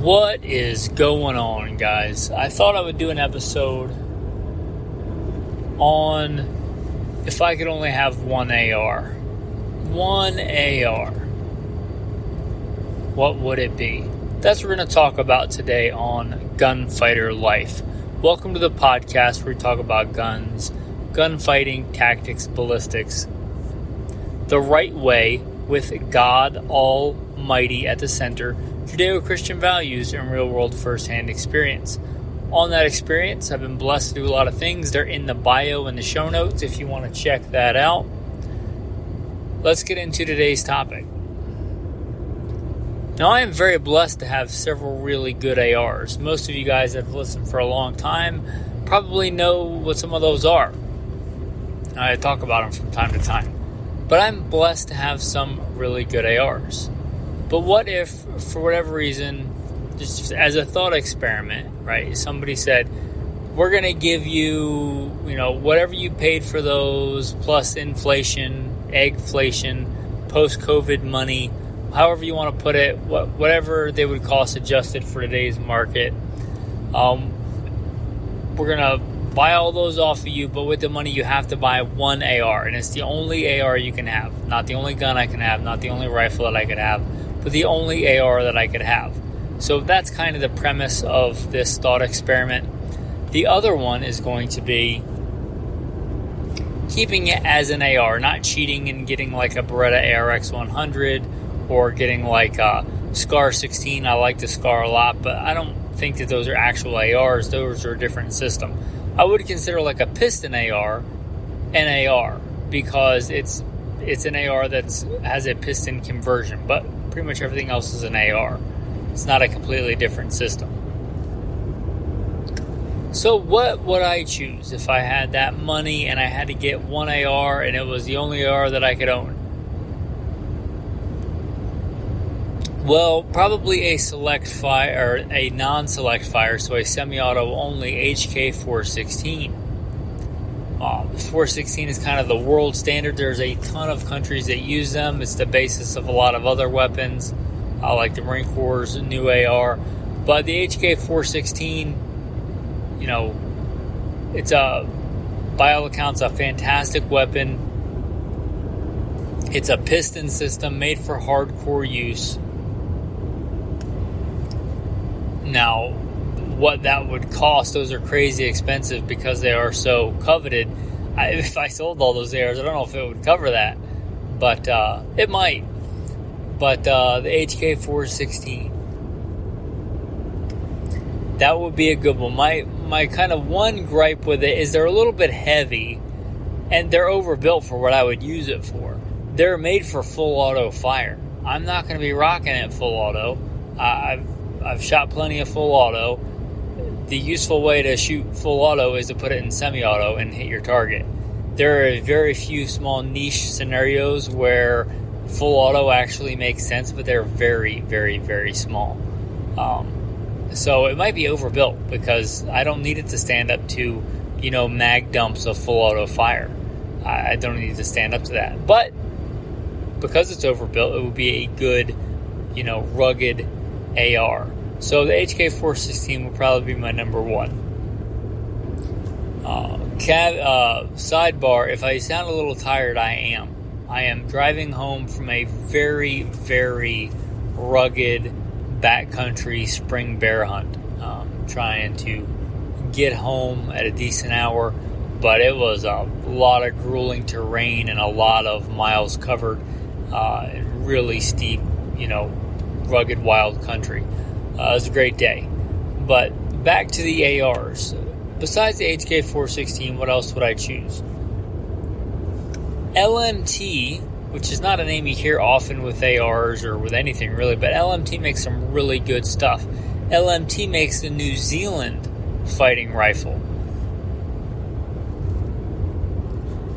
What is going on, guys? I thought I would do an episode on if I could only have one AR. One AR. What would it be? That's what we're going to talk about today on Gunfighter Life. Welcome to the podcast where we talk about guns, gunfighting, tactics, ballistics, the right way with God Almighty at the center, Judeo-Christian values, and real-world first-hand experience. On that experience, I've been blessed to do a lot of things. They're in the bio and the show notes if you want to check that out. Let's get into today's topic. Now, I am very blessed to have several really good ARs. Most of you guys that have listened for a long time probably know what some of those are. I talk about them from time to time. But I'm blessed to have some really good ARs. But what if, for whatever reason, just as a thought experiment, right, somebody said, we're going to give you, whatever you paid for those, plus inflation, eggflation, post-COVID money, however you want to put it, whatever they would cost adjusted for today's market, we're going to buy all those off of you, but with the money you have to buy one AR, and it's the only AR you can have. Not the only gun I can have, not the only rifle that I could have, but the only AR that I could have. So that's kind of the premise of this thought experiment. The other one is going to be keeping it as an AR, not cheating and getting like a Beretta ARX100 or getting like a SCAR 16. I like the SCAR a lot, but I don't think that those are actual ARs. Those are a different system. I would consider like a piston AR an AR because it's an AR that has a piston conversion, but pretty much everything else is an AR. It's not a completely different system. So what would I choose if I had that money and I had to get one AR and it was the only AR that I could own? Well, probably a select fire, or a non-select fire, so a semi-auto only HK416. 416 is kind of the world standard. There's a ton of countries that use them. It's the basis of a lot of other weapons, like the Marine Corps' new AR. But the HK416, it's by all accounts, a fantastic weapon. It's a piston system made for hardcore use. Now, what that would cost, those are crazy expensive because they are so coveted. If I sold all those ARs, I don't know if it would cover that, but it might. But the HK416, that would be a good one. My kind of one gripe with it is they're a little bit heavy, and they're overbuilt for what I would use it for. They're made for full auto fire. I'm not going to be rocking it full auto. I've shot plenty of full auto. The useful way to shoot full auto is to put it in semi-auto and hit your target. There are very few small niche scenarios where full auto actually makes sense, but they're very, very, very small. So it might be overbuilt because I don't need it to stand up to, mag dumps of full auto fire. I don't need to stand up to that. But because it's overbuilt, it would be a good, rugged AR. So the HK416 would probably be my number one. Sidebar, if I sound a little tired, I am. I am driving home from a very, very rugged backcountry spring bear hunt. Trying to get home at a decent hour, but it was a lot of grueling terrain and a lot of miles covered in really steep, rugged wild country. It was a great day. But back to the ARs. Besides the HK416, what else would I choose? LMT, which is not a name you hear often with ARs or with anything really, but LMT makes some really good stuff. LMT makes the New Zealand fighting rifle.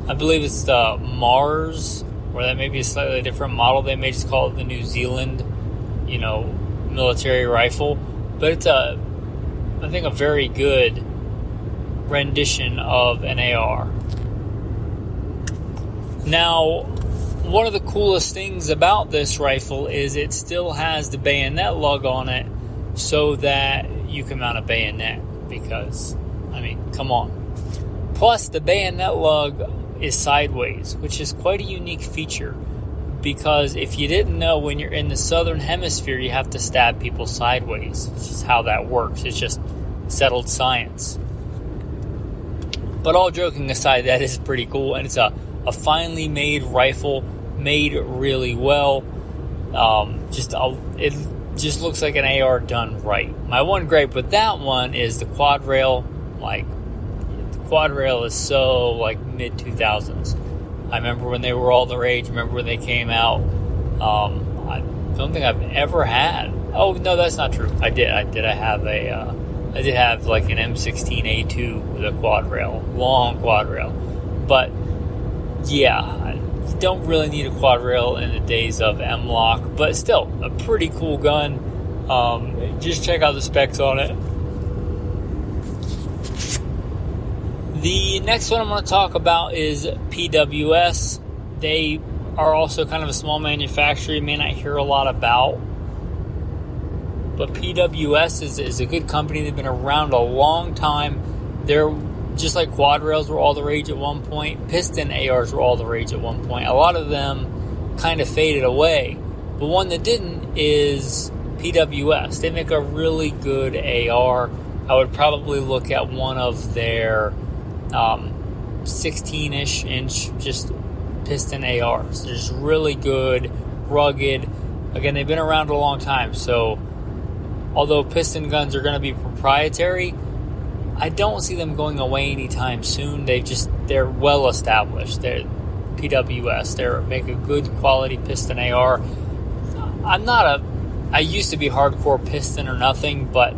I believe it's the Mars, or that may be a slightly different model. They may just call it the New Zealand, military rifle. But it's I think a very good rendition of an AR. Now, one of the coolest things about this rifle is it still has the bayonet lug on it, so that you can mount a bayonet, because, I mean, come on. Plus, the bayonet lug is sideways, which is quite a unique feature, because if you didn't know, when you're in the southern hemisphere, you have to stab people sideways. It's just how that works. It's just settled science. But all joking aside, that is pretty cool, and it's a finely made rifle, made really well. It just looks like an AR done right. My one gripe with that one is the quad rail. Like, the quad rail is so, like, mid-2000s. I remember when they were all the rage. Remember when they came out. I don't think I've ever had. Oh, no, that's not true. I did. I did have like an M16A2 with a quad rail, long quad rail. But yeah, you don't really need a quad rail in the days of M-Lock, but still a pretty cool gun. Just check out the specs on it. The next one I'm going to talk about is PWS. They are also kind of a small manufacturer you may not hear a lot about. But PWS is a good company. They've been around a long time. They're just like quad rails were all the rage at one point. Piston ARs were all the rage at one point. A lot of them kind of faded away. But one that didn't is PWS. They make a really good AR. I would probably look at one of their 16-ish inch just piston ARs. They're just really good, rugged. Again, they've been around a long time, so although piston guns are going to be proprietary, I don't see them going away anytime soon. They're well established. They're PWS. They make a good quality piston AR. I used to be hardcore piston or nothing, but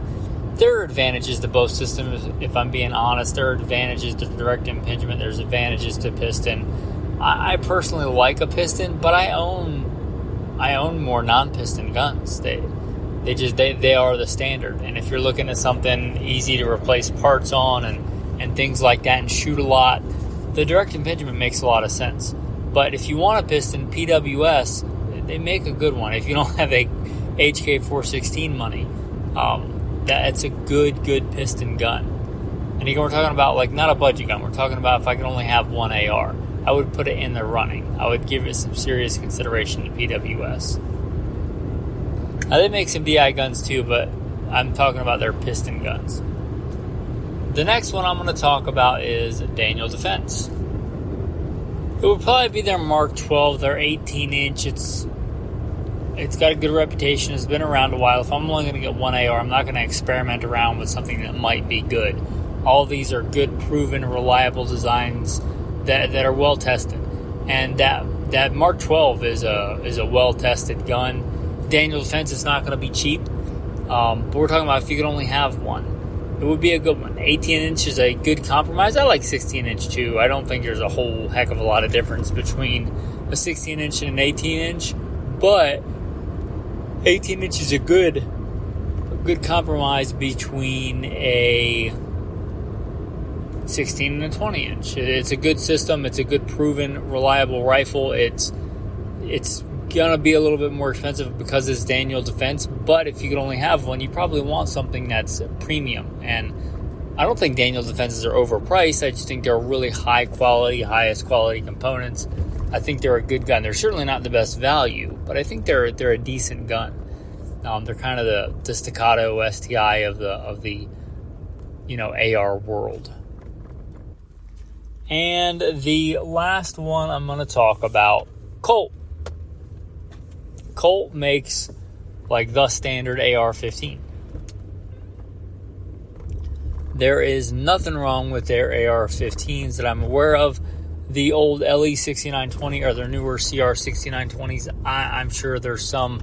there are advantages to both systems, if I'm being honest. There are advantages to direct impingement. There's advantages to piston. I personally like a piston, but I own more non-piston guns. They are the standard. And if you're looking at something easy to replace parts on and things like that and shoot a lot, the direct impingement makes a lot of sense. But if you want a piston, PWS, they make a good one. If you don't have a HK416 money, that's a good piston gun. And again, we're talking about, like, not a budget gun. We're talking about if I could only have one AR, I would put it in the running. I would give it some serious consideration to PWS. Now, they make some DI guns too, but I'm talking about their piston guns. The next one I'm going to talk about is Daniel Defense. It would probably be their Mark 12, their 18-inch. It's got a good reputation. It's been around a while. If I'm only going to get one AR, I'm not going to experiment around with something that might be good. All of these are good, proven, reliable designs that are well tested. And that Mark 12 is a well tested gun. Daniel Defense is not going to be cheap. But we're talking about if you could only have one, it would be a good one. 18-inch is a good compromise. I like 16-inch too. I don't think there's a whole heck of a lot of difference between a 16-inch and an 18-inch, but 18-inch is a good compromise between a 16 and a 20-inch. It's a good system. It's a good, proven, reliable rifle. It's gonna be a little bit more expensive because it's Daniel Defense, but if you could only have one, you probably want something that's premium. And I don't think Daniel Defenses are overpriced. I just think they're really high quality, highest quality components. I think they're a good gun. They're certainly not the best value, but I think they're a decent gun. They're kind of the staccato STI of the AR world. And the last one I'm going to talk about, Colt. Colt makes like the standard AR-15. There is nothing wrong with their AR-15s that I'm aware of. The old LE6920 or their newer CR6920s, I'm sure there's some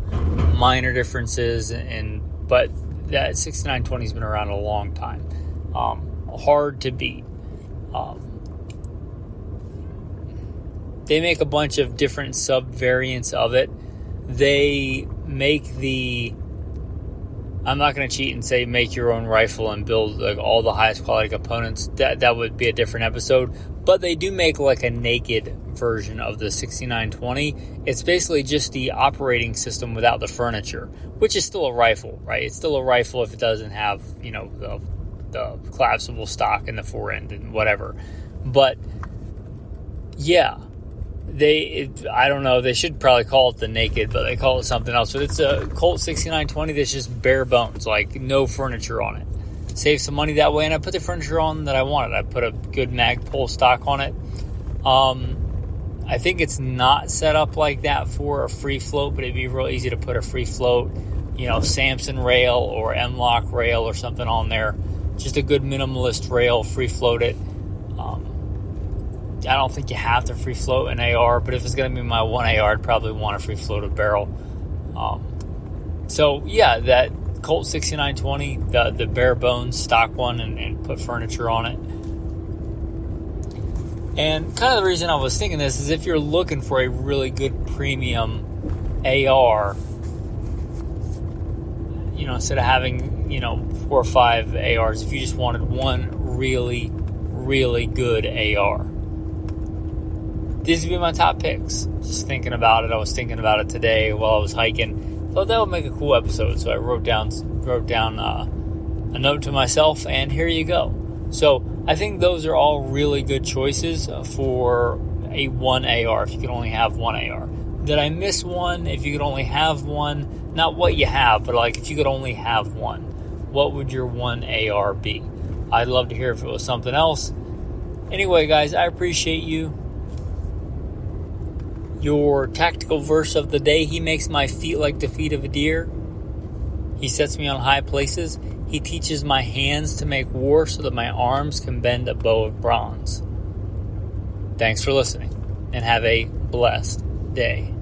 minor differences, but that 6920 has been around a long time. Hard to beat. They make a bunch of different sub-variants of it. They make I'm not going to cheat and say make your own rifle and build like all the highest quality components. That would be a different episode. But they do make like a naked version of the 6920. It's basically just the operating system without the furniture, which is still a rifle, right? It's still a rifle if it doesn't have, the collapsible stock and the forend and whatever. But yeah, I don't know, they should probably call it the naked, but they call it something else. But it's a Colt 6920 that's just bare bones, like no furniture on it. Save some money that way, and I put the furniture on that I wanted. I put a good Magpul stock on it. I think it's not set up like that for a free float, but it'd be real easy to put a free float, Samson rail or M-Lock rail or something on there. Just a good minimalist rail, free float it. I don't think you have to free float an AR, but if it's going to be my one AR, I'd probably want a free floated barrel. So yeah, that Colt 6920, the bare bones stock one, and put furniture on it. And kind of the reason I was thinking this is if you're looking for a really good premium AR, instead of having, 4 or 5 ARs, if you just wanted one really, really good AR, these would be my top picks. Just thinking about it. I was thinking about it today while I was hiking. Thought that would make a cool episode, so I wrote down a note to myself, and here you go. So I think those are all really good choices for a one AR if you could only have one AR. Did I miss one? If you could only have one, not what you have, but like if you could only have one, what would your one AR be? I'd love to hear if it was something else. Anyway, guys, I appreciate you. Your tactical verse of the day: he makes my feet like the feet of a deer. He sets me on high places. He teaches my hands to make war so that my arms can bend a bow of bronze. Thanks for listening, and have a blessed day.